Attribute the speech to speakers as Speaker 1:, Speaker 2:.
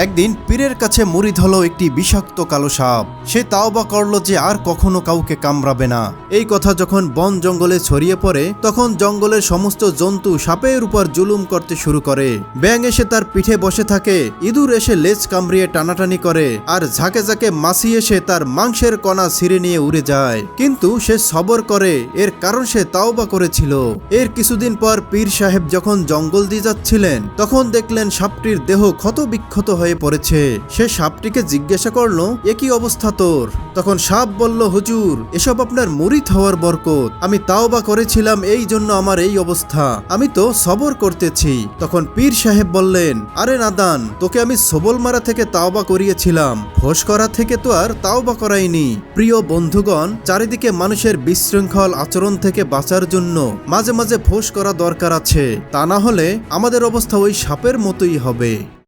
Speaker 1: একদিন পীরের কাছে মুরিদ হলো একটি বিষাক্ত কালো সাপ। সে তাওবা করলো যে আর কখনো কাউকে কামড়াবে না। এই কথা যখন বন জঙ্গলে ছড়িয়ে পড়ে, তখন জঙ্গলের সমস্ত জন্তু সাপের উপর জুলুম করতে শুরু করে। ব্যাঙ এসে তার পিঠে বসে থাকে, ইঁদুর এসে লেজ কামড়িয়ে টানাটানি করে, আর ঝাঁকে ঝাঁকে মাছি এসে তার মাংসের কণা ছিঁড়ে নিয়ে উড়ে যায়। কিন্তু সে সবর করে, এর কারণ সে তাওবা করেছিল। এর কিছুদিন পর পীর সাহেব যখন জঙ্গল দিয়ে যাচ্ছিলেন, তখন দেখলেন সাপটির দেহ ক্ষত বিক্ষত হয়ে পড়েছে। সে সাপটিকে জিজ্ঞাসা করলো, এ কি অবস্থা তোর? তখন সাপ বলল, হুজুর, এসব আপনার মুরিদ হওয়ার বরকত। আমি তাওবা করেছিলাম, এই জন্য আমার এই অবস্থা। আমি তো সবর করতেছি। তখন পীর সাহেব বললেন, আরে নাদান, তোকে আমি সবল মারা থেকে তাওবা করিয়েছিলাম, ফোঁস করা থেকে তো আর তাওবা করাইনি। প্রিয় বন্ধুগণ, চারিদিকে মানুষের বিশৃঙ্খল আচরণ থেকে বাঁচার জন্য মাঝে মাঝে ফোঁস করা দরকার আছে। তা না হলে আমাদের অবস্থা ওই সাপের মতোই হবে।